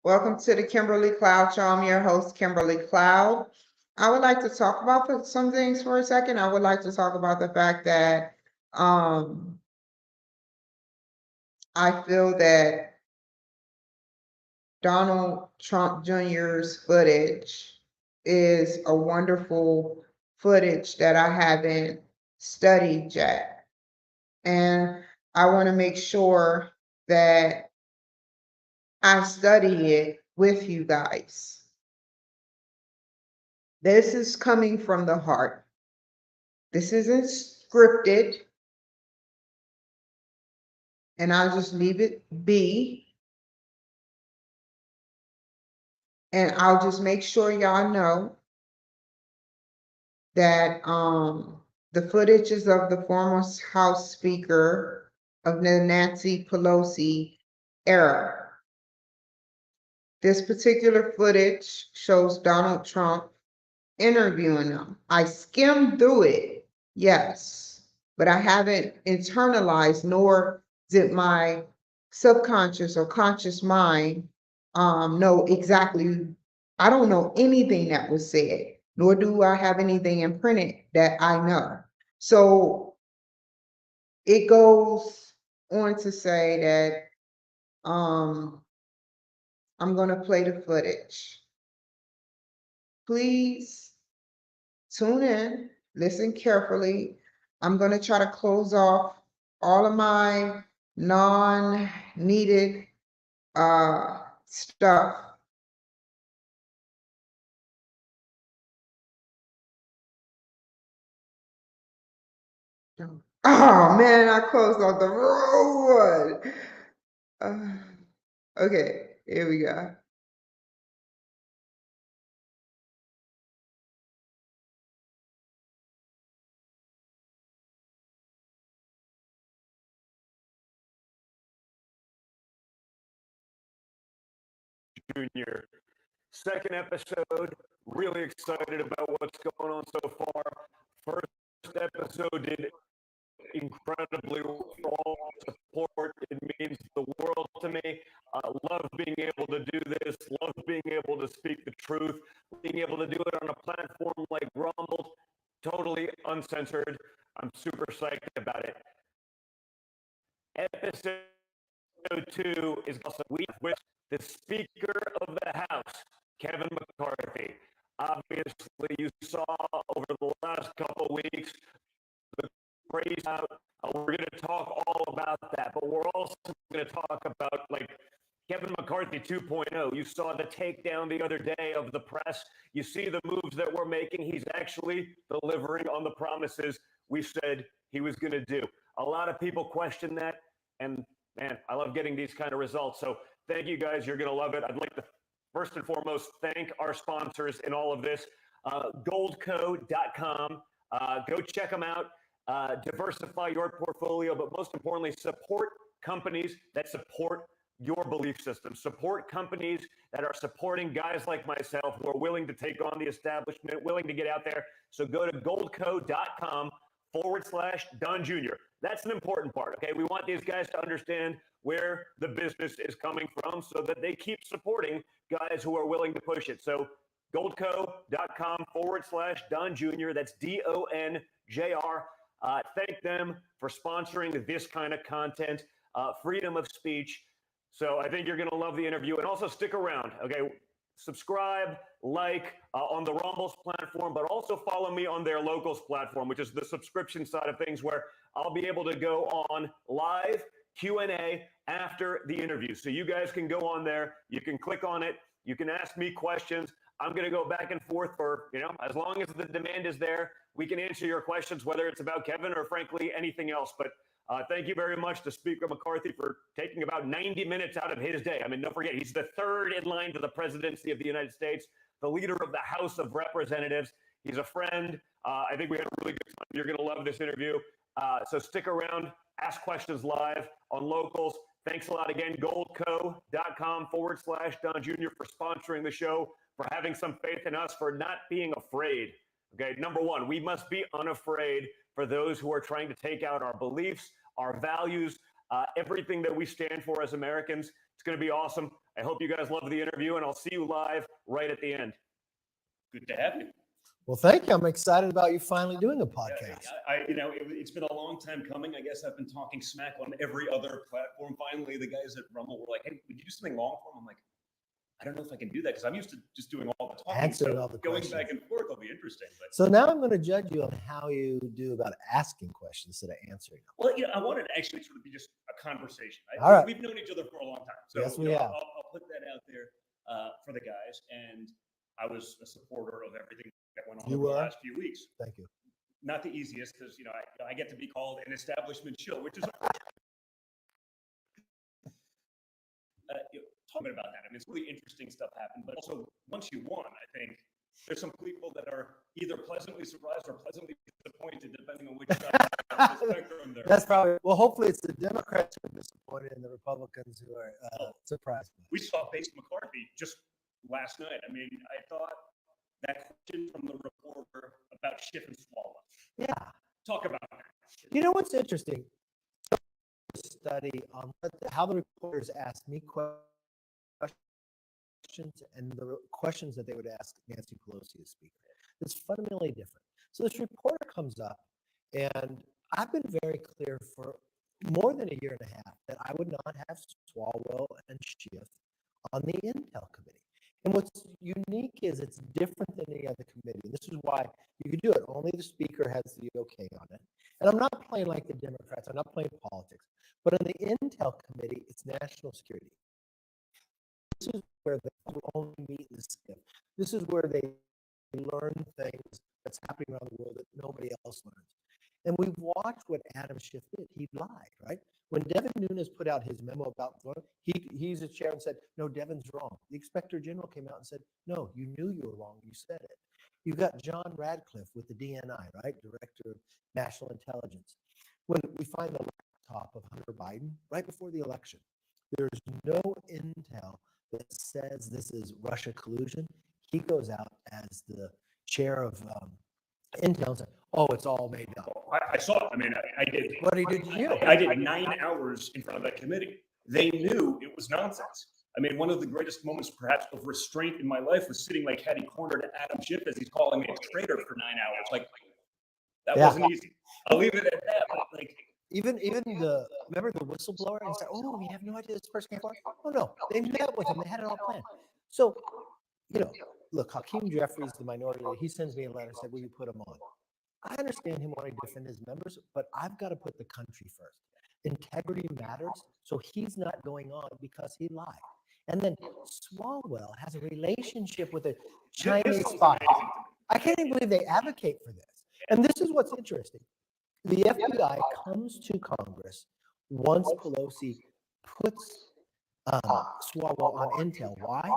Welcome to the Kimberly Cloud Show. I'm your host, Kimberly Cloud. I would like to talk about some things for a second. I would like to talk about the fact that I feel that Donald Trump Jr.'s footage is a wonderful footage that I haven't studied yet. And I want to make sure that I study it with you guys. This is coming from the heart. This isn't scripted, and I'll just leave it be. And I'll just make sure y'all know that the footage is of the former House Speaker of the Nancy Pelosi era. This particular footage shows Donald Trump interviewing them. I skimmed through it, yes, but I haven't internalized, nor did my subconscious or conscious mind know exactly. I don't know anything that was said, nor do I have anything imprinted that I know. So it goes on to say that I'm going to play the footage. Please tune in, listen carefully. I'm going to try to close off all of my non-needed stuff. Oh man, I closed off the wrong one. Okay, here we go. Jr. Second episode, really excited about what's going on so far. First episode did incredibly well. Support, it means the world to me. Love being able to do this, love being able to speak the truth, being able to do it on a platform like Rumble, totally uncensored. I'm super psyched about it. Episode 2 is also with the Speaker of the House, Kevin McCarthy. Obviously, you saw over the last couple of weeks the craze out. We're going to talk all about that, but we're also going to talk about like Kevin McCarthy 2.0. You saw the takedown the other day of the press. You see the moves that we're making. He's actually delivering on the promises we said he was going to do. A lot of people question that, and man, I love getting these kind of results. So thank you guys. You're going to love it. I'd like to first and foremost thank our sponsors in all of this. Goldco.com. Go check them out. Diversify your portfolio, but most importantly, support companies that support your belief system. Support companies that are supporting guys like myself who are willing to take on the establishment, willing to get out there. So go to goldco.com/Don Jr. That's an important part, okay? We want these guys to understand where the business is coming from so that they keep supporting guys who are willing to push it. So goldco.com/Don Jr. That's DONJR. Thank them for sponsoring this kind of content, freedom of speech. So I think you're going to love the interview. And also stick around, okay? Subscribe, like on the Rumbles platform, but also follow me on their Locals platform, which is the subscription side of things, where I'll be able to go on live Q&A after the interview. So you guys can go on there. You can click on it. You can ask me questions. I'm going to go back and forth for, as long as the demand is there, we can answer your questions, whether it's about Kevin or frankly anything else. But thank you very much to Speaker McCarthy for taking about 90 minutes out of his day. I mean, don't forget, he's the third in line to the presidency of the United States, the leader of the House of Representatives. He's a friend. I think we had a really good time. You're going to love this interview. So stick around, ask questions live on Locals. Thanks a lot again, goldco.com/Don Jr. for sponsoring the show, for having some faith in us, for not being afraid. Okay, number one, we must be unafraid for those who are trying to take out our beliefs, our values, everything that we stand for as Americans. It's going to be awesome. I hope you guys love the interview, and I'll see you live right at the end. Good to have you. Well, thank you. I'm excited about you finally doing a podcast. It's been a long time coming. I guess I've been talking smack on every other platform. Finally, the guys at Rumble were like, "Hey, would you do something long form?" I'm like, I don't know if I can do that because I'm used to just doing all the talking. Answering all the going questions. back and forth will be interesting. But So now I'm going to judge you on how you do about asking questions instead of answering them. well, I wanted to actually sort of be just a conversation. All right. We've known each other for a long time, so Yes, we have. I'll put that out there for the guys. And I was a supporter of everything that went on You over the were? last few weeks. Thank you. Not the easiest because I get to be called an establishment shill, which is talking about that. I mean, it's really interesting stuff happened, but also once you won, I think there's some people that are either pleasantly surprised or pleasantly disappointed, depending on which side of the spectrum they're. That's probably, well, hopefully it's the Democrats who are disappointed and the Republicans who are surprised. We saw Base McCarthy just last night. I mean, I thought that question from the reporter about Schiff and Swallow. Yeah. Talk about that. You know what's interesting? Study on how the reporters ask me questions and the questions that they would ask Nancy Pelosi as Speaker. It's fundamentally different. So this reporter comes up, and I've been very clear for more than a year and a half that I would not have Swalwell and Schiff on the Intel Committee. And what's unique is it's different than any other committee. And this is why you could do it. Only the Speaker has the okay on it. And I'm not playing like the Democrats. I'm not playing politics. But on the Intel Committee, it's national security. This is where they only meet in the SCIF. This is where they learn things that's happening around the world that nobody else learns. And we've watched what Adam Schiff did. He lied, right? When Devin Nunes put out his memo about he's a chair and said, no, Devin's wrong. The Inspector General came out and said, no, you knew you were wrong. You said it. You've got John Radcliffe with the DNI, right? Director of National Intelligence. When we find the laptop of Hunter Biden right before the election, there's no intel that says this is Russia collusion. He goes out as the chair of Intel and said, oh, it's all made up. I saw it. I mean, I did. What did he do? I did 9 hours in front of that committee. They knew it was nonsense. I mean, one of the greatest moments, perhaps, of restraint in my life was sitting like catty corner to Adam Schiff as he's calling me a traitor for 9 hours. Like, that wasn't easy. I'll leave it at that. But like, even remember the whistleblower and said, oh, we have no idea this person came forward. Oh no, they met with him. They had it all planned. So, look, Hakeem Jeffries, the minority leader, he sends me a letter and said, will you put him on? I understand him wanting to defend his members, but I've got to put the country first. Integrity matters, so he's not going on because he lied. And then Swalwell has a relationship with a Chinese spy. I can't even believe they advocate for this. And this is what's interesting. The FBI comes to Congress once Pelosi puts Swalwell on Intel. Why?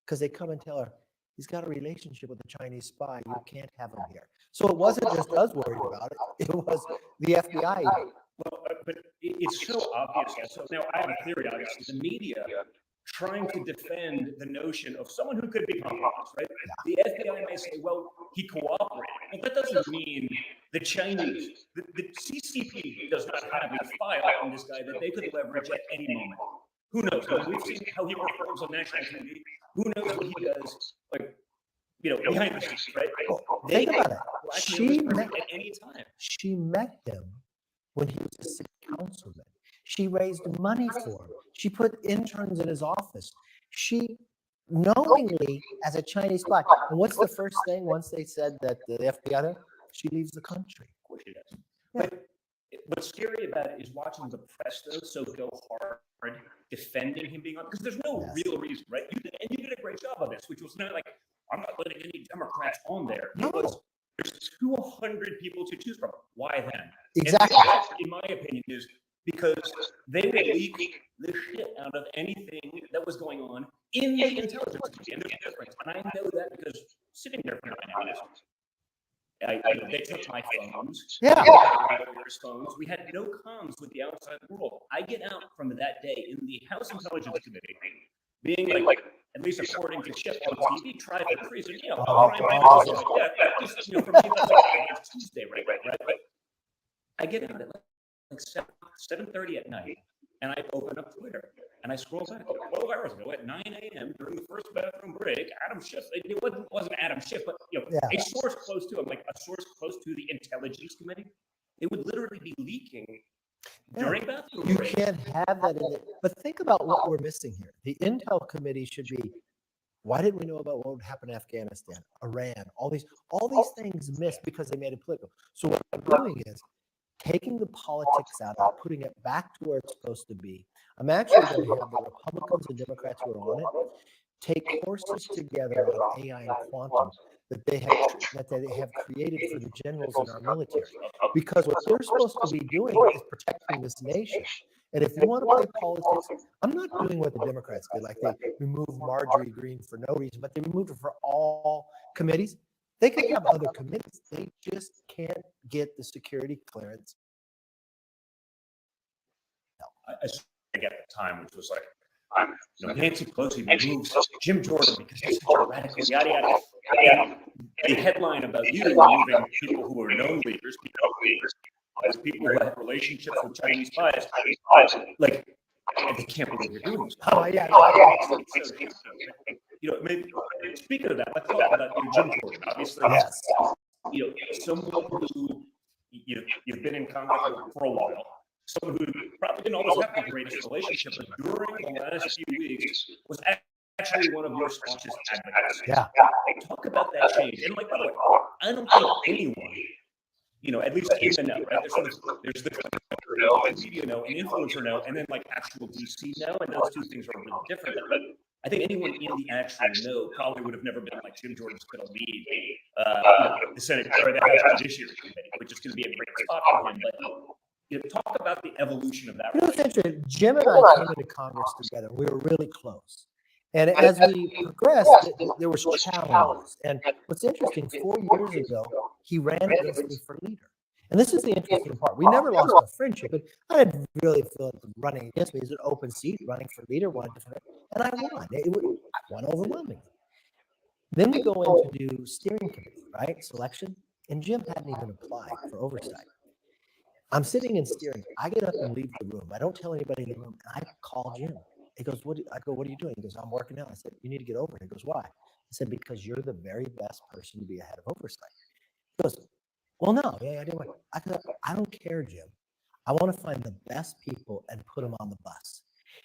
Because they come and tell her, he's got a relationship with a Chinese spy. You can't have him here. So it wasn't just us worried about it. It was the FBI. well, but it's so obvious. So now I have a theory, obviously. The media trying to defend the notion of someone who could be compromised, right? The FBI may say, well, he cooperated. Well, that doesn't mean the Chinese, the CCP does not have a file on this guy that they could leverage at any moment. Who knows? I mean, we've seen how he performs on national TV. Who knows what he does, like, behind the scenes, right? They Think about it. at any time. She met him when he was a city councilman. She raised money for him. She put interns in his office. She knowingly, as a Chinese spy. And what's the first thing once they said that the FBI, she leaves the country. Of course she does. But what's scary about it is watching the press, though, so go hard defending him being on, because there's no real reason, right? You did a great job of this, which was not like, I'm not letting any Democrats on there. No. There's 200 people to choose from. Why them? Exactly. And that, in my opinion, is because they would leak the shit out of anything that was going on in the intelligence community. And there's a difference. And I know that because sitting there for 9 hours, they took my phones. Yeah. Lawyers' phones. We had no comms with the outside world. I get out from that day in the House Intelligence Committee, being like at least according to Schiff on TV, tried for treason. Just for me, that's like Tuesday, right? But I get out at like 7:30 at night, and I open up Twitter, And I scroll back 12 hours ago at 9 a.m. during the first bathroom break, Adam Schiff, it wasn't Adam Schiff, but a source close to him, like a source close to the Intelligence Committee, it would literally be leaking during bathroom You breaks. can't have that in it. But think about what we're missing here. The Intel Committee should be, why didn't we know about what would happen in Afghanistan, Iran, all these things missed because they made it political. So what I'm doing is taking the politics out of it, putting it back to where it's supposed to be. I'm actually going to have the Republicans and Democrats who are on it take courses together on AI and quantum that they have created for the generals in our military. Because what they're supposed to be doing is protecting this nation. And if you want to play politics, I'm not doing what the Democrats did, like they removed Marjorie Greene for no reason, but they removed her for all committees. They can have other committees. They just can't get the security clearance. I get the time, which was like, Nancy Pelosi removes Jim Jordan because he's such a radical, yada, yada. The headline about you removing people who are known leaders, people who have relationships with Chinese spies, like, they can't believe you're doing this. Oh, yeah. Maybe, speaking of that, let's talk about Jim Jordan. Obviously, Yes. Someone who you've been in contact with for a while. Someone who probably didn't always have the greatest relationship, but during the last few weeks was actually one of your staunchest advocates. Yeah. Talk about that change. And by the way, I don't think anyone, at least in the know, right? There's the media know, an influencer know, and then actual DC know, and those two things are really different. But I think anyone in the actual know probably would have never been like Jim Jordan's going to lead the Senate or the House Judiciary Committee, which is going to be a great spot for him. But talk about the evolution of that. It's interesting. Jim and I came into Congress together. We were really close. And as we progressed, there was challenges. And what's interesting, 4 years ago, he ran against me for leader. And this is the interesting part. We never lost our friendship, but I didn't really feel like running against me. It was an open seat, running for leader, and I won. I won overwhelmingly. Then we go in to do steering committee, right? Selection. And Jim hadn't even applied for oversight. I'm sitting in steering. I get up and leave the room. I don't tell anybody in the room. And I call Jim. He goes, I go, what are you doing? He goes, I'm working out. I said, you need to get over it. He goes, why? I said, because you're the very best person to be ahead of oversight. He goes, well, no. Yeah, I didn't. I said, I don't care, Jim. I want to find the best people and put them on the bus.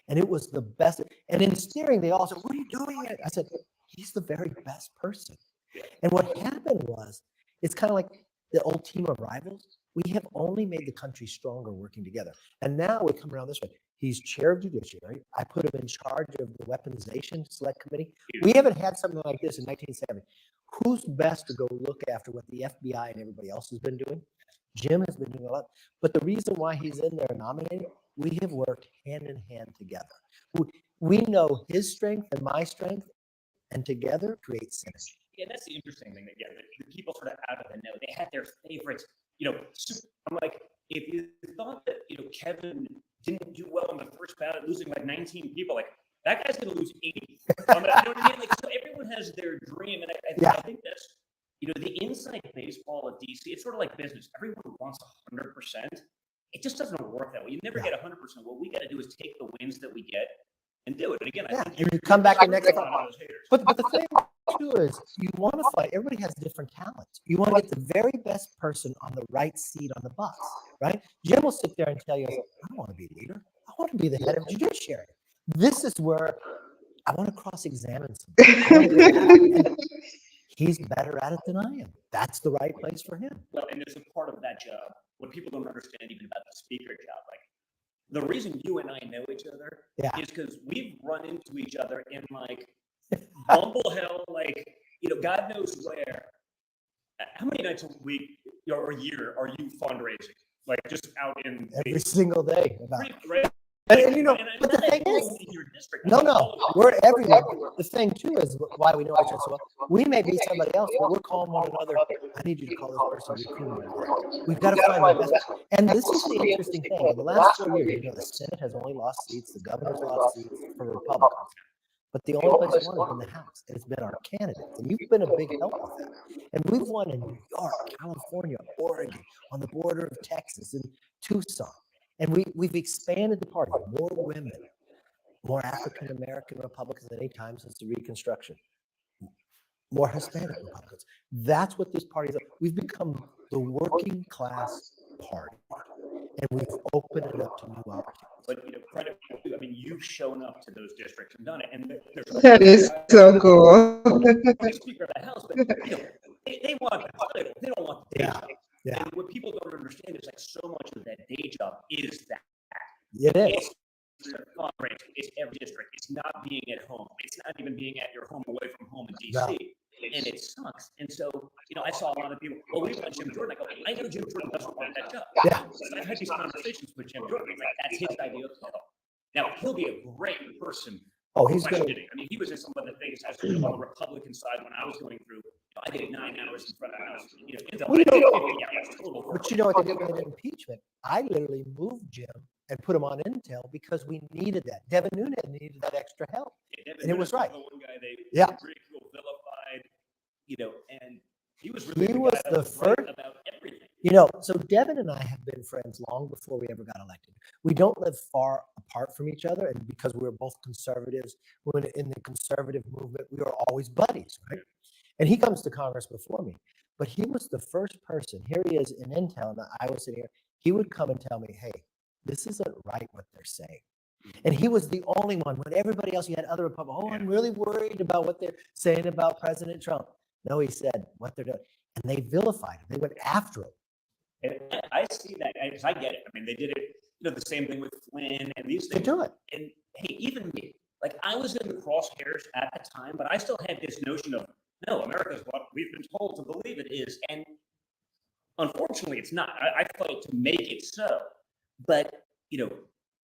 And it was the best. And in steering, they all said, what are you doing? I said, he's the very best person. And what happened was, it's kind of like the old team of rivals. We have only made the country stronger working together. And now we come around this way. He's chair of judiciary. I put him in charge of the weaponization select committee. We haven't had something like this in 1970. Who's best to go look after what the FBI and everybody else has been doing? Jim has been doing a lot. But the reason why he's in there nominated, we have worked hand in hand together. We know his strength and my strength, and together create synergy. Yeah, that's the interesting thing. That the people sort of out of the know, they had their favorites. I'm like, if you thought that Kevin didn't do well in the first ballot, losing 19 people, that guy's going to lose 80. You know what I mean? So everyone has their dream, and I think that's the inside baseball of DC. It's sort of like business. Everyone wants 100%. It just doesn't work that way. You never get 100%. What we got to do is take the wins that we get and do it. And again, I think and you come back the next time. But the thing too is, you want to fight. Everybody has different talents. You want to get the very best person on the right seat on the bus, right? Jim will sit there and tell you, I don't want to be leader. I want to be the head of judiciary. This is where I want to cross-examine somebody. He's better at it than I am. That's the right place for him. Well, and there's a part of that job, what people don't understand even about the speaker job. The reason you and I know each other is because we've run into each other in Bumble hell, God knows where. How many nights a week or a year are you fundraising? Just out in every single day. Right? And but the thing is, no, we're everywhere. The thing too is why we know each other so well. We may be somebody else, but we're calling one another. I need you to call this person. We've got to find the best. And this is the interesting thing. In the last 4 years, the Senate has only lost seats. The governor's lost seats for Republicans. But the only place we won is in the House, and it's been our candidates. And you've been a big help with that. And we've won in New York, California, Oregon, on the border of Texas, and Tucson. And we've expanded the party, more women. more African American Republicans than any time since the Reconstruction, more Hispanic Republicans. That's what this party is. We've become the working class party, and we've opened it up to new opportunities. But credit to you. I mean, you've shown up to those districts and done it. And there's That is so cool. Speaker of the House, but they want the title. They don't want the day job. Yeah. And what people don't understand is like so much of that day job is that. It is. It's Congress, it's every district. It's not being at home. It's not even being at your home away from home in DC. No. And it sucks. And so, I saw a lot of people, well, we want Jim Jordan. I go, I know Jim Jordan doesn't want that job. Yeah. So I've had these conversations with Jim Jordan. Like, that's his idea of help. Now, he'll be a great person. Oh, he's going to. I mean, he was in some of the things as on the Republican side when I was going through. I did 9 hours in front of the House. Well, I did 50 hours total. But what they did with impeachment? I literally moved Jim and put him on Intel because we needed that. Devin Nunes needed that extra help. And it was right. One guy they ridiculed, vilified, and he was really the first about everything. So Devin and I have been friends long before we ever got elected. We don't live far apart from each other, and because we were both conservatives, when in the conservative movement, we were always buddies, right? And he comes to Congress before me, but he was the first person. Here he is in Intel, and I was sitting here. He would come and tell me, "Hey, this isn't right what they're saying." And he was the only one. When everybody else, you had other Republicans. Oh, I'm really worried about what they're saying about President Trump. No, he said what they're doing, and they vilified him. They went after him. And I see that. I get it. I mean, they did it. The same thing with Flynn and these They things. do it. And hey, even me, like I was in the crosshairs at the time, but I still had this notion of no, America's what we've been told to believe it is, and unfortunately, it's not. I fight to make it so, but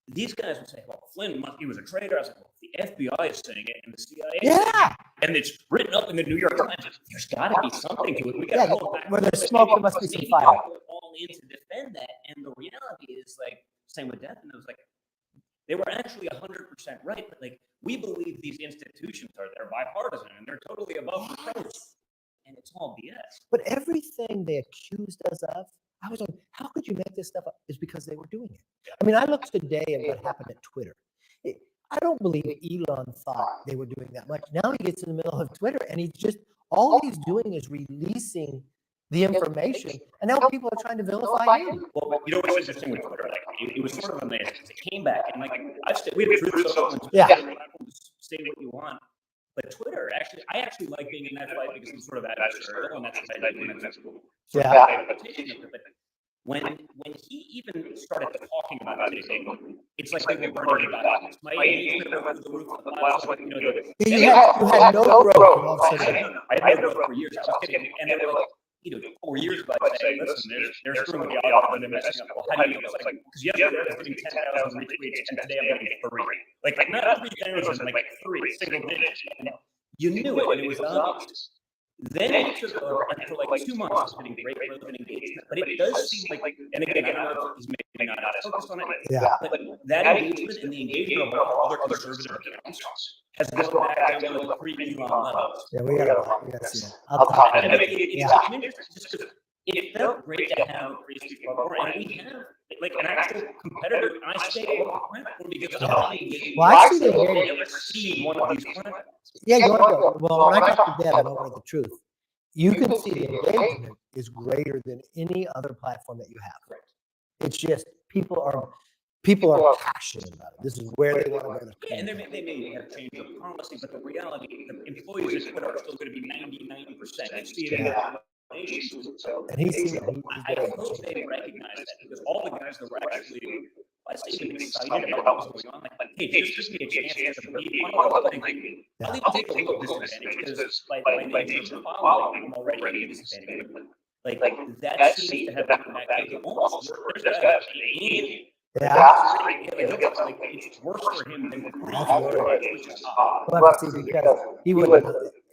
these guys would say, "Well, Flynn, he was a traitor." I was like, "Well, the FBI is saying it, and the CIA, Yeah, and it's written up in the New York Times. There's got to be something to it. We got yeah. to go back. Where there's smoke, there must be some fire. All in to defend that, and the reality is like same with death, and it was like they were actually 100% right, but like we believe these institutions they're bipartisan and they're totally above reproach, and it's all BS. But everything they accused us of, I was like, how could you make this stuff up? Is because they were doing it. I mean, I looked today at what happened at Twitter. I don't believe Elon thought they were doing that much. Now he gets in the middle of Twitter and all he's doing is releasing the information, and now people are trying to vilify him. Well, what's interesting with Twitter? Like it was sort of amazing. It came back and like we have truth social. Say what you want. But Twitter, I actually like being in that fight because I'm sort of adversarial, and that's what I do. But when he even started talking about it, it's like they were burning documents. My engagement over the roof of the house, you had no growth. I had no growth for years. I was kidding, and they were like, 4 years ago, I'd say, listen, they're screwing with the algorithm and they're messing up. Well, how do you know? It's like, because yesterday I was getting 10,000 retweets, and today I'm getting 3. Like not 3,000, like 3 single digits. And you knew it, and it was obvious. Then it took over, and for like 2 months, I was getting great growth and engagement. But it does seem like, and again, I don't know if he's maybe not as focused on it, but that engagement and the engagement of all other conservative accounts has gone back down to the pre-Elon levels. Yeah, we gotta see it. And it felt great to have increased people, and we have like an actual competitor. And I stay on the platform because I see the never see one of these platforms. Yeah, you want to go. Well, when I talk to Devin over the truth, you can see the engagement is greater than any other platform that you have. It's just people are passionate about it. This is where they want to go. Yeah, and they may have changed the policy, but the reality, the employees at Twitter are still going to be 90%. I see it in the and he's I hope they recognize that because all the guys that were actually, I say, excited about what's going on. Like, hey, just give me a chance to be on I'll even take a look at this because by nature of following, I'm already anticipating it. Like that seems to have come back. Almost there's guys in. It's worse for him than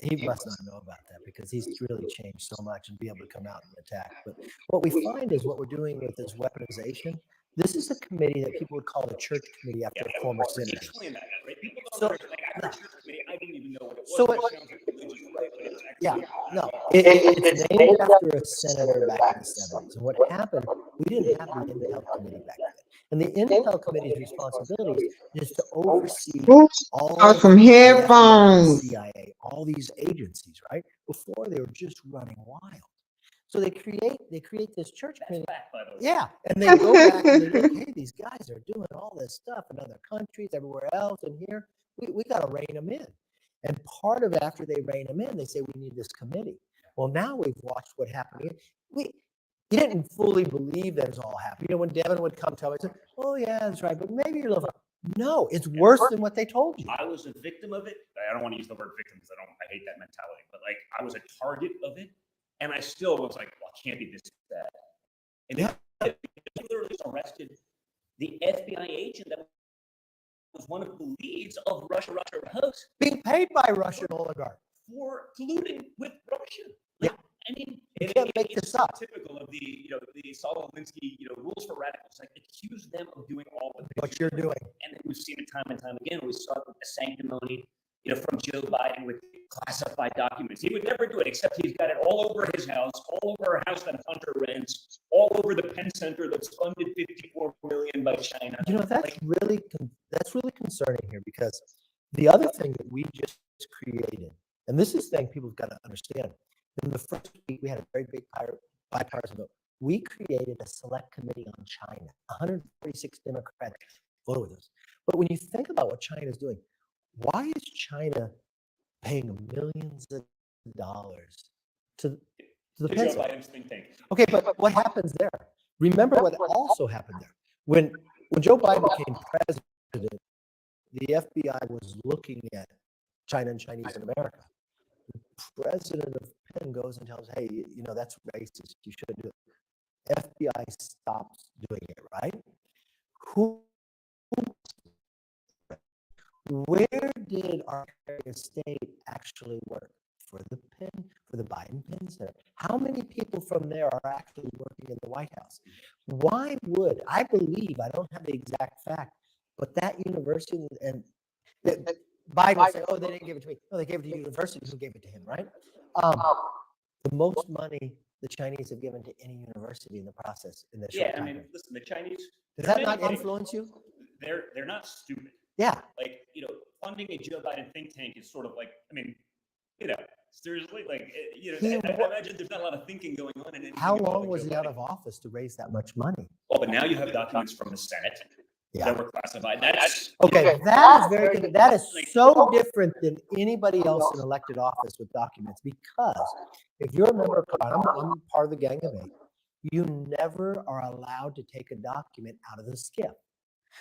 he must not know about that because he's really changed so much and be able to come out and attack. But what we find is what we're doing with this weaponization. This is a committee that people would call a church committee after a former senator. It's named after a senator back in the 70s. And what happened, we didn't have the Intel committee back then. And the Intel Committee's responsibility is to oversee Ooh, all some the FBI, headphones. CIA, all these agencies, right? Before they were just running wild. So they create this church committee. Back, by the way. Yeah, and they go back and they look, hey, these guys are doing all this stuff in other countries, everywhere else, and here we got to rein them in. And part of after they rein them in, they say we need this committee. Well, now we've watched what happened. You didn't fully believe that was all happening. You know, when Devin would come tell me, say, "Oh yeah, that's right," but maybe you're a little. No, it's worse than what they told you. I was a victim of it. I don't want to use the word victim because I hate that mentality. But like, I was a target of it, and I still was like, well, it can't be this bad. And they literally arrested the FBI agent that was one of the leads of Russia Host Being paid by Russian oligarchs. for colluding with Russia. Yeah. I mean, You can't make this up. Typical of the Saul Alinsky, rules for radicals. Like, accuse them of doing all the things What you're doing. And then we've seen it time and time again. We saw it with the sanctimony, from Joe Biden with classified documents. He would never do it, except he's got it all over his house, all over a house that Hunter rents, all over the Penn Center that's funded $54 million by China. That's really concerning here, because the other thing that we just created, and this is the thing people have got to understand. In the first week, we had a very big bipartisan vote. We created a select committee on China. 146 Democrats voted with us. But when you think about what China is doing, why is China paying millions of dollars to the Penn Center? Okay, but what happens there? Remember what also happened there. When Joe Biden became president, the FBI was looking at China and Chinese in America. The president of Penn goes and tells, hey, that's racist. You shouldn't do it. FBI stops doing it, right? Where did our Secretary of State actually work? For the Biden Penn Center. How many people from there are actually working in the White House? Why would, I believe, I don't have the exact fact, but that university, and Biden would say, oh, they didn't give it to me. No, they gave it to the university who gave it to him, right? The most money the Chinese have given to any university in the process in this short time. Yeah, I mean, listen, the Chinese. Does that not influence you? They're not stupid. Yeah. Like, funding a Joe Biden think tank is sort of like, I mean, seriously, like, I imagine there's not a lot of thinking going on. How long was he out of office to raise that much money? Well, but now you have documents from the Senate that were classified. That's okay. That is very good. That is so different than anybody else in elected office with documents, because if you're a member of Congress, I'm part of the Gang of Eight, you never are allowed to take a document out of the SCIF.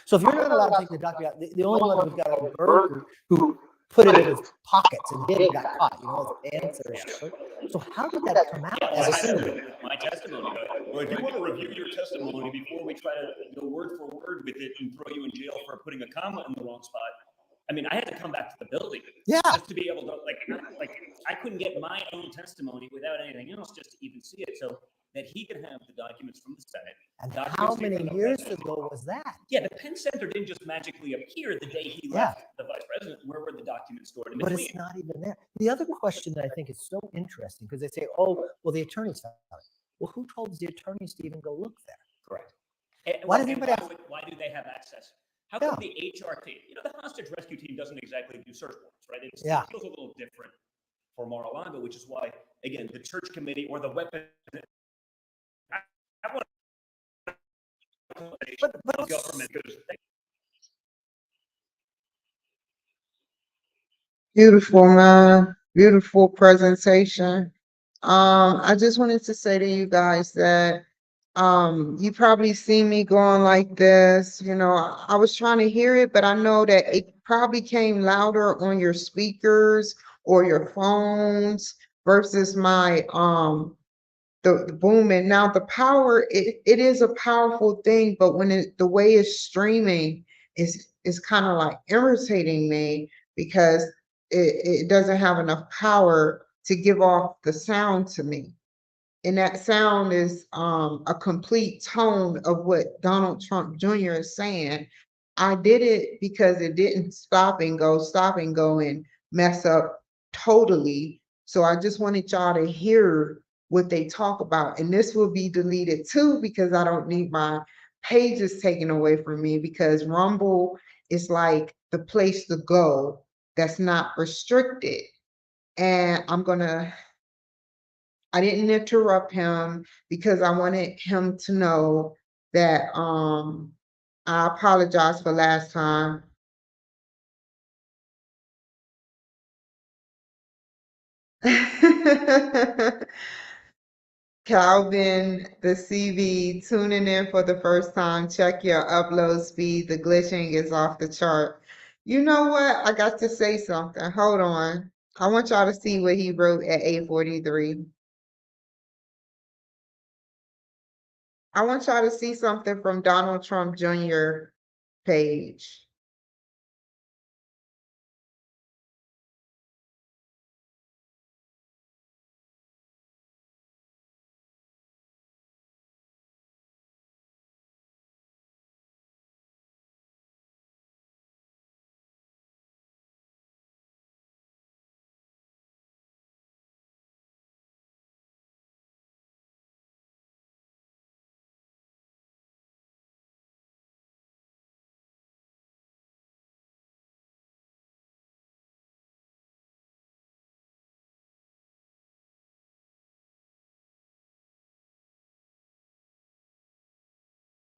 So if you're not allowed to take the document out, the only one who's got a burger who put it in his pockets and hid it got caught, his pants or his shirt. So how did that come out as a senator? My testimony. Well, if you want to review your testimony before we try to go word for word with it and throw you in jail for putting a comma in the wrong spot, I mean, I had to come back to the building just to be able to, like I couldn't get my own testimony without anything else just to even see it. So that he could have the documents from the Senate. And how many years ago was that? Yeah, the Penn Center didn't just magically appear the day he left the vice president. Where were the documents stored? But it's not even there. The other question that I think is so interesting, because they say, oh, well, the attorneys found it. Well, who told the attorneys to even go look there? Correct. Why do they have access? How come the HRT, the hostage rescue team doesn't exactly do search warrants, right? It feels a little different for Mar-a-Lago, which is why, again, the church committee or the weapon. But government. Beautiful, man. Beautiful presentation. I just wanted to say to you guys that you probably see me going like this. I was trying to hear it, but I know that it probably came louder on your speakers or your phones versus my the booming. Now the power, it is a powerful thing, but when the way it's streaming is kind of like irritating me, because it doesn't have enough power to give off the sound to me. And that sound is a complete tone of what Donald Trump Jr. is saying. I did it because it didn't stop and go and mess up totally. So I just wanted y'all to hear what they talk about. And this will be deleted too, because I don't need my page is taken away from me because Rumble is like the place to go that's not restricted. And I didn't interrupt him because I wanted him to know that I apologize for last time. Calvin, the CV, tuning in for the first time. Check your upload speed. The glitching is off the chart. You know what? I got to say something. Hold on. I want y'all to see what he wrote at 8:43. I want y'all to see something from Donald Trump Jr. page.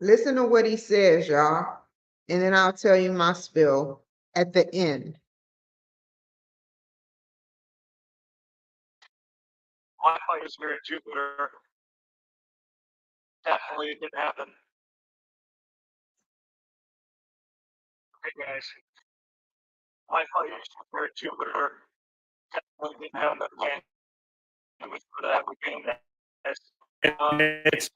Listen to what he says, y'all, and then I'll tell you my spill at the end. My players here at Jupiter definitely didn't happen. Okay, guys. My players here at Jupiter definitely didn't have the plan. It was for that weekend. It's 10 minutes,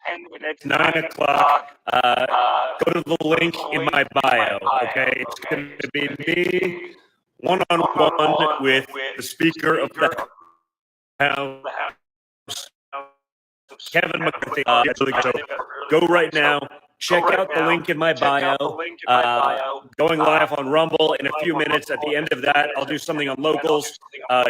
9 o'clock. Go to the link in my bio. Okay, it's going to be me one-on-one with the Speaker of the House, Kevin McCarthy. So go right now. Check out the link in my bio. Going live on Rumble in a few minutes. At the end of that, I'll do something on locals.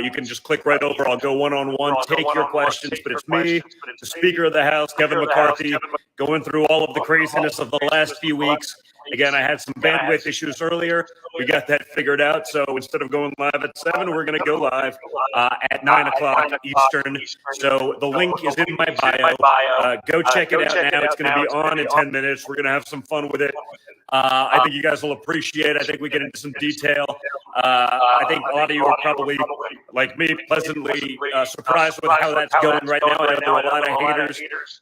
You can just click right over. I'll go one-on-one, take your questions. But it's me, the Speaker of the House, Kevin McCarthy, going through all of the craziness of the last few weeks. Again, I had some bandwidth issues earlier. We got that figured out. So instead of going live at 7, we're going to go live at 9 o'clock Eastern. So the link is in my bio. Go check it out now. It's going to be on in 10 minutes. We're going to have some fun with it. I think you guys will appreciate it. I think we get into some detail. I think a lot of you are probably, like me, pleasantly surprised with how that's going right now. I know there are a lot of haters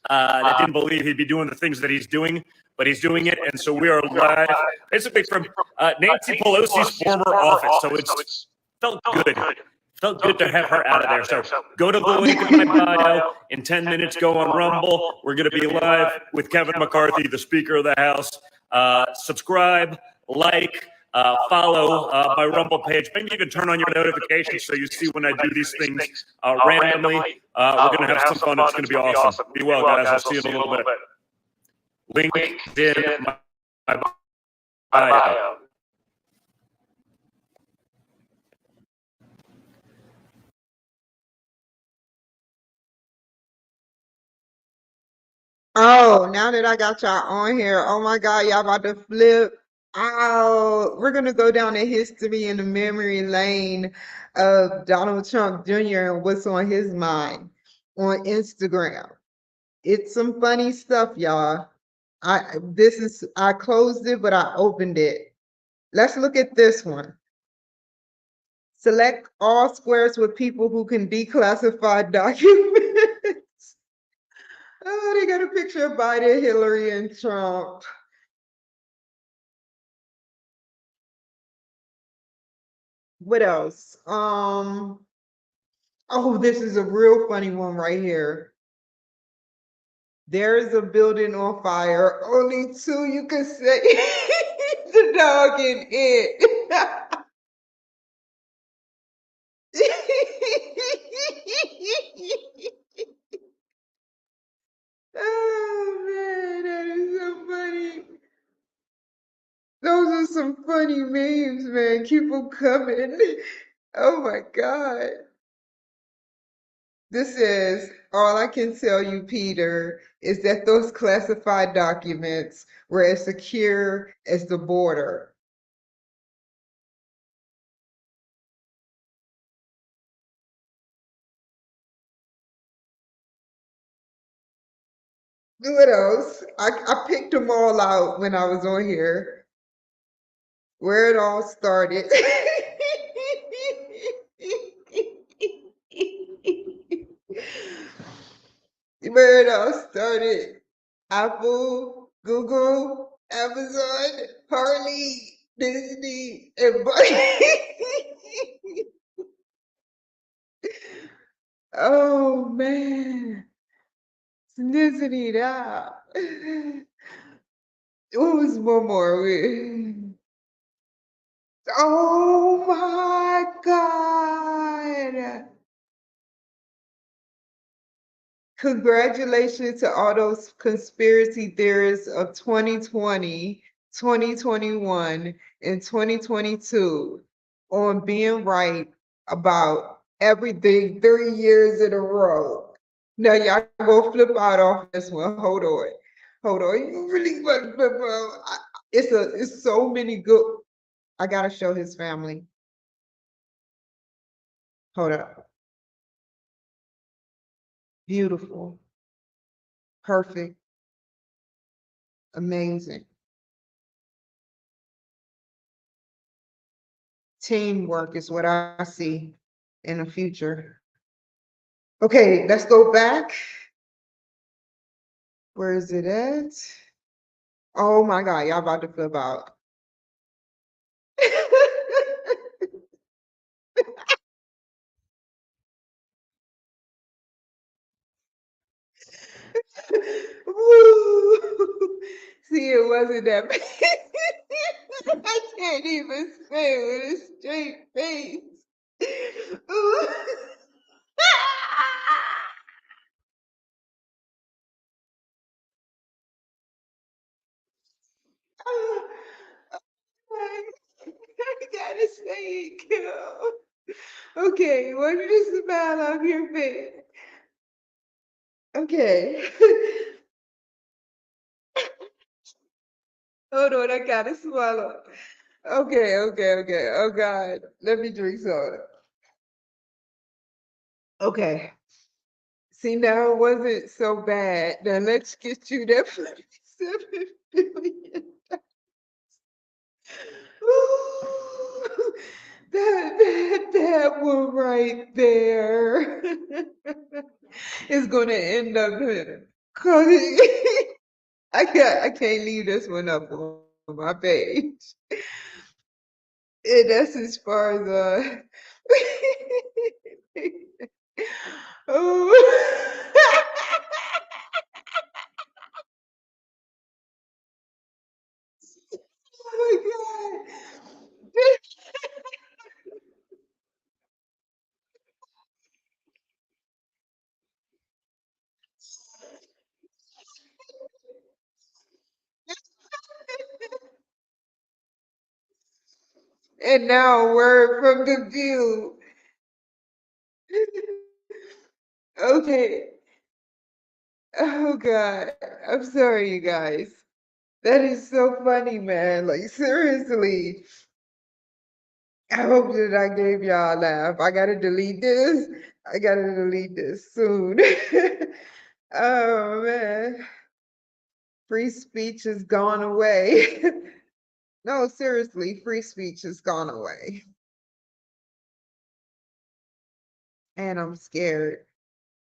that didn't believe he'd be doing the things that he's doing, but he's doing it. And so we are live, basically from Nancy Pelosi's former office. So it's felt good. Felt good to have her out of there. So go to the link in my bio. In 10 minutes, go on Rumble. We're going to be live with Kevin McCarthy, the Speaker of the House. Subscribe, like, follow my Rumble page. Maybe even turn on your notifications so you see when I do these things randomly. We're going to have some fun. It's going to be awesome. Be well, guys. I'll see you in a little bit. Link in my bio. Oh, now that I got y'all on here, oh my God, y'all about to flip out. We're gonna go down the history and the memory lane of Donald Trump Jr. and what's on his mind on Instagram. It's some funny stuff, y'all. I closed it, but I opened it. Let's look at this one. Select all squares with people who can declassify documents. Oh, they got a picture of Biden, Hillary, and Trump. What else? Oh, this is a real funny one right here. There is a building on fire. Only two you can say the dog and it. Oh man, that is so funny. Those are some funny memes, man. Keep them coming. Oh my God. This is all I can tell you, Peter, is that those classified documents were as secure as the border. What else? I picked them all out when I was on here. Where it all started. Where it all started. Apple, Google, Amazon, Harley, Disney, and Oh man. Snizzity da. What was one more? Oh my God. Congratulations to all those conspiracy theorists of 2020, 2021, and 2022 on being right about everything 3 years in a row. Now y'all go flip out off this one. Hold on. Hold on. You really want to flip out? It's so many good. I gotta show his family. Hold up. Beautiful. Perfect. Amazing. Teamwork is what I see in the future. Okay, let's go back. Where is it at? Oh my God, y'all about to flip out. Woo! See, it wasn't that bad. I can't even say it with a straight face. Ooh. I gotta say it, Gil. Okay, what did you smile on your face? Okay. Hold on, I gotta swallow. Okay, okay, okay. Oh God, let me drink soda. Okay. See, now it wasn't so bad. Now let's get you that 47 billion. Ooh, that one right there is gonna end up causing I can't leave this one up on my page. And that's as far as oh. Oh my God. And now a word from the view. Okay. Oh God. I'm sorry, you guys. That is so funny, man. Like seriously. I hope that I gave y'all a laugh. I gotta delete this. I gotta delete this soon. Oh man. Free speech has gone away. No, seriously, free speech has gone away. And I'm scared.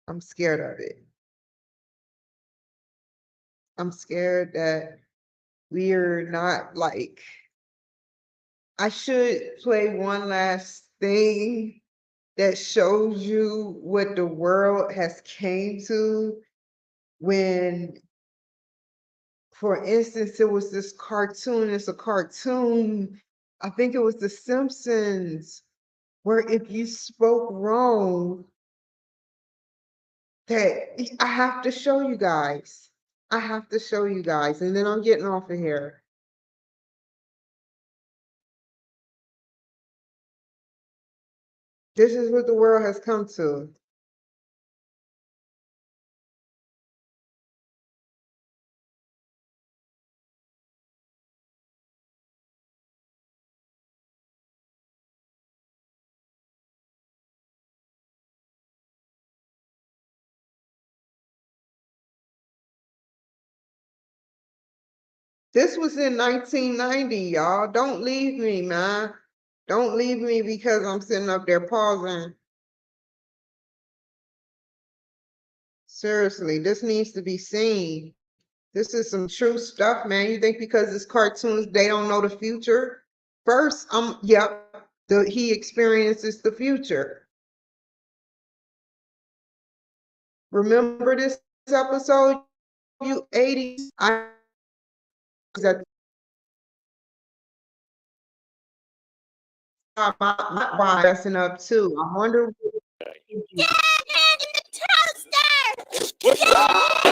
I'm scared of it. I'm scared that we're not like, I should play one last thing that shows you what the world has came to when, for instance, it was this cartoon, it's a cartoon, I think it was The Simpsons, where if you spoke wrong, that I have to show you guys. I have to show you guys, and then I'm getting off of here. This is what the world has come to. This was in 1990, y'all. Don't leave me, man. Don't leave me because I'm sitting up there pausing. Seriously, this needs to be seen. This is some true stuff, man. You think because it's cartoons, they don't know the future? First, yep, he experiences the future. Remember this episode, you 80s? I that my messing up too. I wonder. Get it off!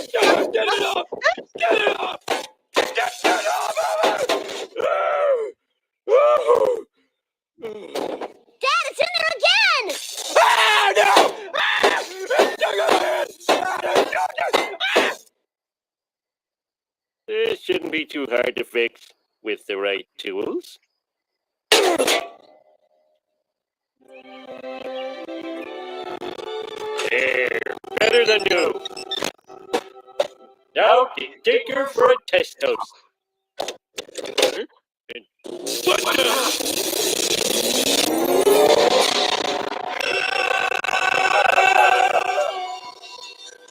Get it off! Get it off! Dad, it's in there again! Ah, no! Ah! It's stuck. This shouldn't be too hard to fix with the right tools. There, better than new. Now take her for a test toast. What the?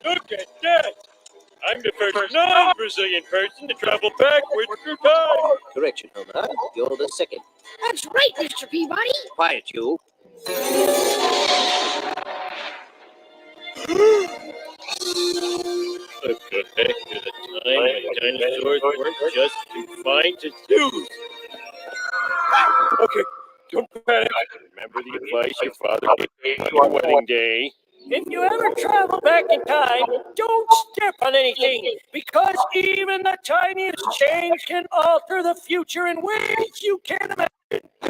Look at that! I'm the first non-Brazilian person to travel backwards through time. Correction, Homer. You're the second. That's right, Mr. Peabody. Quiet, you. Look back to the time when dinosaurs weren't just confined to zoos. Okay, don't panic. Remember the advice your father gave you on your wedding day? If you ever travel back in time, don't step on anything, because even the tiniest change can alter the future in ways you can't imagine.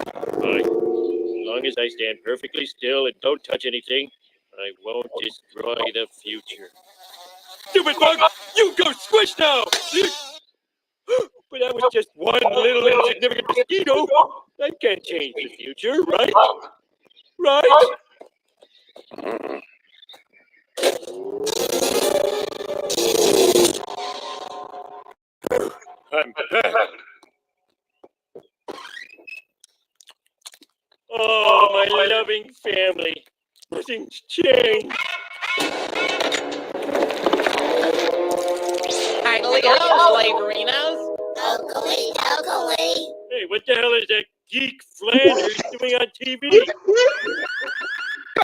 Fine. As long as I stand perfectly still and don't touch anything, I won't destroy the future. Stupid bug! You go squish now! But that was just one little insignificant mosquito. I can't change the future, right? Right? I'm back. Oh, my loving family. Nothing's changed. Idly ho, slaverinos. Ugly. Hey, what the hell is that geek Flanders doing on TV?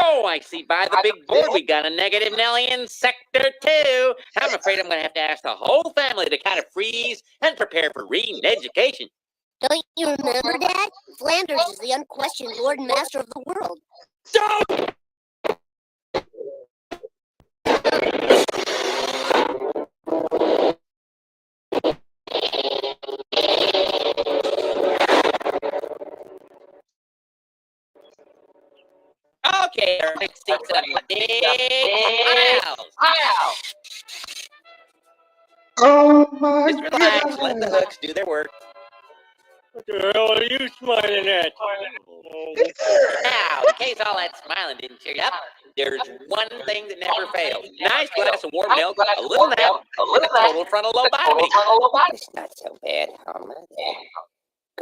Oh, I see by the big board we got a negative Nelly in Sector 2. I'm afraid I'm going to have to ask the whole family to kind of freeze and prepare for reading education. Don't you remember, Dad? Flanders is the unquestioned Lord and Master of the world. Stop! Okay, our next seat's a big house. Oh my Just relax, let the God. hooks do their work. What the hell are you smiling at? Now, in case all that smiling didn't cheer you up, there's one thing that never fails. Nice glass of warm milk, a little nap, and a total frontal lobotomy. It's not so bad, Homer. They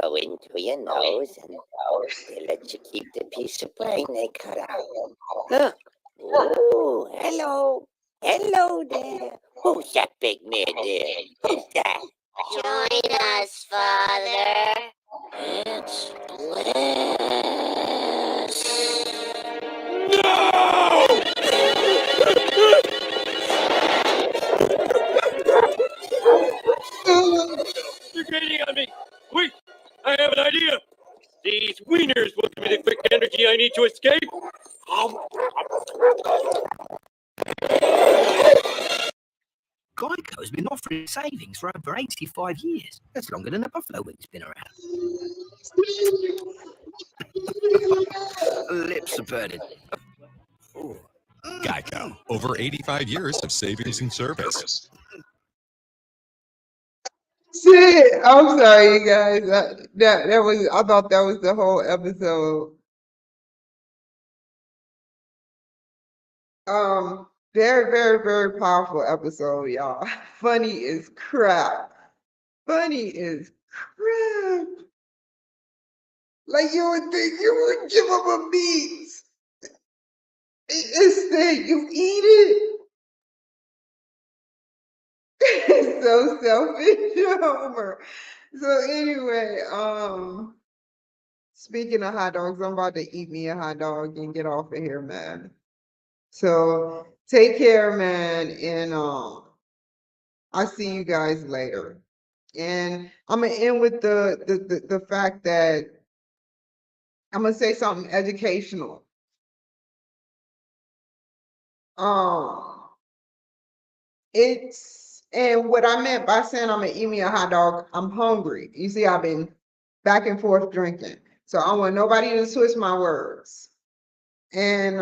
go into your nose and they let you keep the piece of brain they cut out. Look. Oh, hello. Hello there. Who's that big man there? Who's that? Join us, Father. It's Bliss. No! You're getting on me. Wait, I have an idea. These wieners will give me the quick energy I need to escape. Geico's been offering savings for over 85 years. That's longer than the buffalo wing's been around. Lips are burning. Ooh. Geico, over 85 years of savings and service. Shit, I'm sorry, you guys. That was, I thought that was the whole episode. Very, very, very powerful episode, y'all. Funny is crap. Funny is crap. Like you would think you would give them a beat. Instead, you eat it. It's so selfish, Homer. So anyway, speaking of hot dogs, I'm about to eat me a hot dog and get off of here, man. So take care, man, and I'll see you guys later. And I'm gonna end with the fact that I'm gonna say something educational. It's and what I meant by saying I'm gonna eat me a hot dog, I'm hungry. You see, I've been back and forth drinking. So I don't want nobody to twist my words. And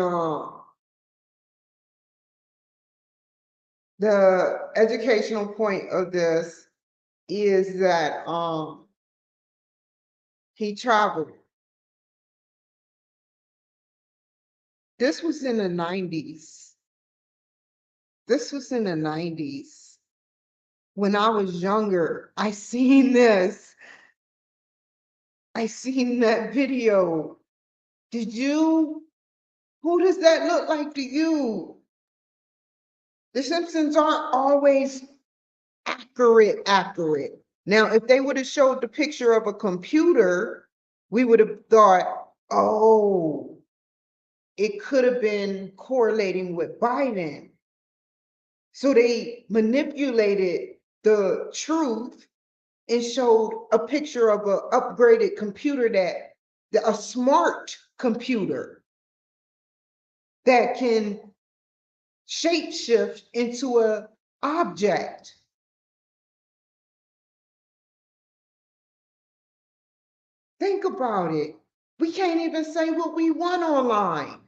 the educational point of this is that he traveled. This was in the 90s. This was in the 90s. When I was younger, I seen this. I seen that video. Did you? Who does that look like to you? The Simpsons aren't always accurate. Now, if they would have showed the picture of a computer, we would have thought, oh, it could have been correlating with Biden. So they manipulated the truth and showed a picture of an upgraded computer a smart computer that can shapeshift into an object. Think about it. We can't even say what we want online.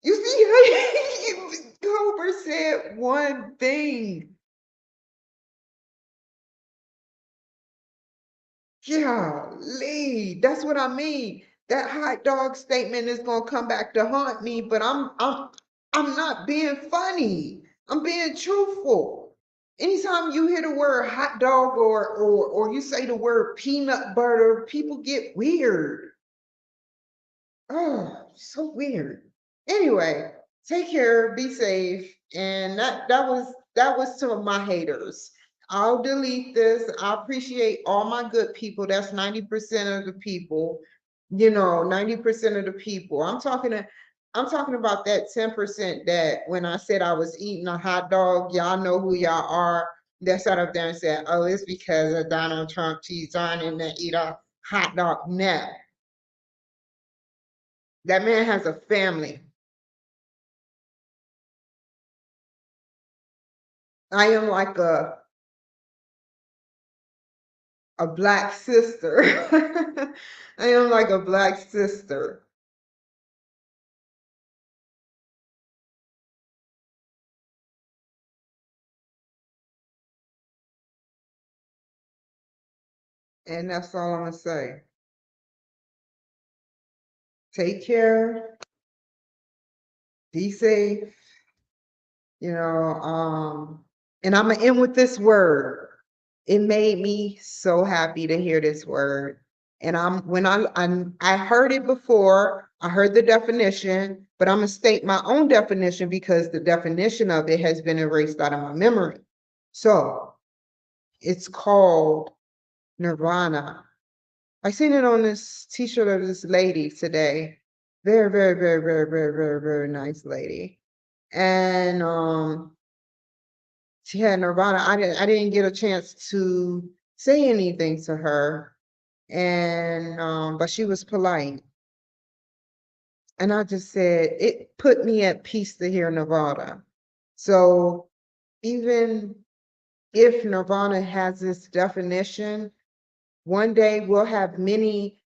You see, Cobra said one thing. Golly, that's what I mean. That hot dog statement is gonna come back to haunt me, but I'm not being funny. I'm being truthful. Anytime you hear the word hot dog or you say the word peanut butter, people get weird. Oh, so weird. Anyway, take care, be safe, and that was to my haters. I'll delete this. I appreciate all my good people. That's 90% of the people. 90% of the people. I'm talking about that 10% that when I said I was eating a hot dog, y'all know who y'all are. That sat up there and said, "Oh, it's because of Donald Trump. She's on and they eat a hot dog." No. That man has a family. I am like a black sister. I am like a black sister. And that's all I'm gonna say. Take care. Be safe. And I'm gonna end with this word. It made me so happy to hear this word. And I heard it before, I heard the definition, but I'm gonna state my own definition because the definition of it has been erased out of my memory. So it's called Nirvana. I seen it on this t-shirt of this lady today. Very, very, very, very, very, very, very nice lady. And she had Nirvana. I didn't get a chance to say anything to her. And but she was polite. And I just said it put me at peace to hear Nirvana. So even if Nirvana has this definition, one day we'll have many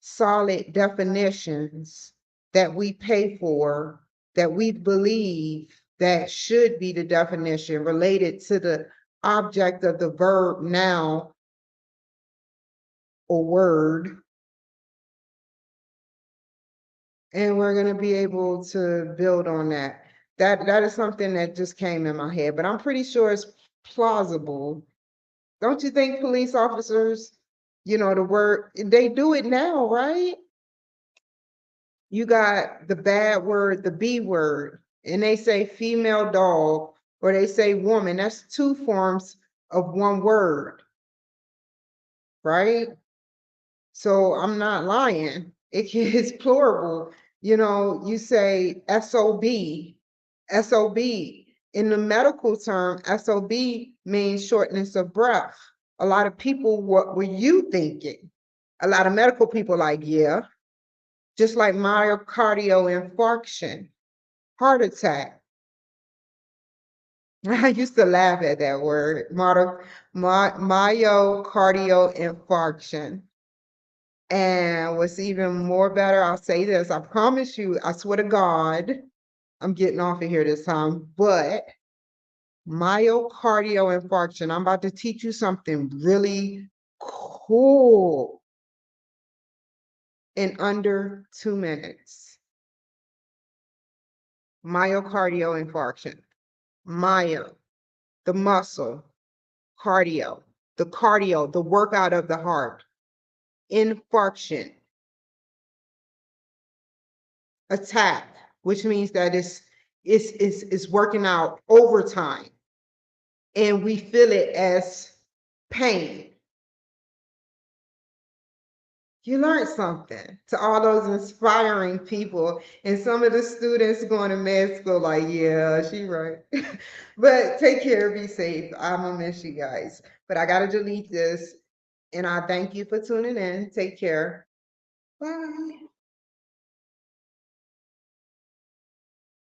solid definitions that we pay for, that we believe that should be the definition related to the object of the verb now or word. And we're going to be able to build on that. That is something that just came in my head, but I'm pretty sure it's plausible. Don't you think police officers, the word, they do it now, right? You got the bad word, the B word, and they say female dog or they say woman. That's two forms of one word, right? So I'm not lying. It's plural. You say SOB, SOB. In the medical term, SOB means shortness of breath. A lot of people, what were you thinking? A lot of medical people like, yeah, just like myocardial infarction, heart attack. I used to laugh at that word, myocardial infarction. And what's even more better, I'll say this, I promise you, I swear to God, I'm getting off of here this time, but myocardial infarction, I'm about to teach you something really cool in under 2 minutes. Myocardial infarction. Myo, the muscle, cardio, the workout of the heart. Infarction. Attack, which means that it's working out overtime. And we feel it as pain. You learned something. To all those inspiring people and some of the students going to med school, like, yeah, she right. But take care, be safe. I'm gonna miss you guys. But I gotta delete this. And I thank you for tuning in. Take care. Bye.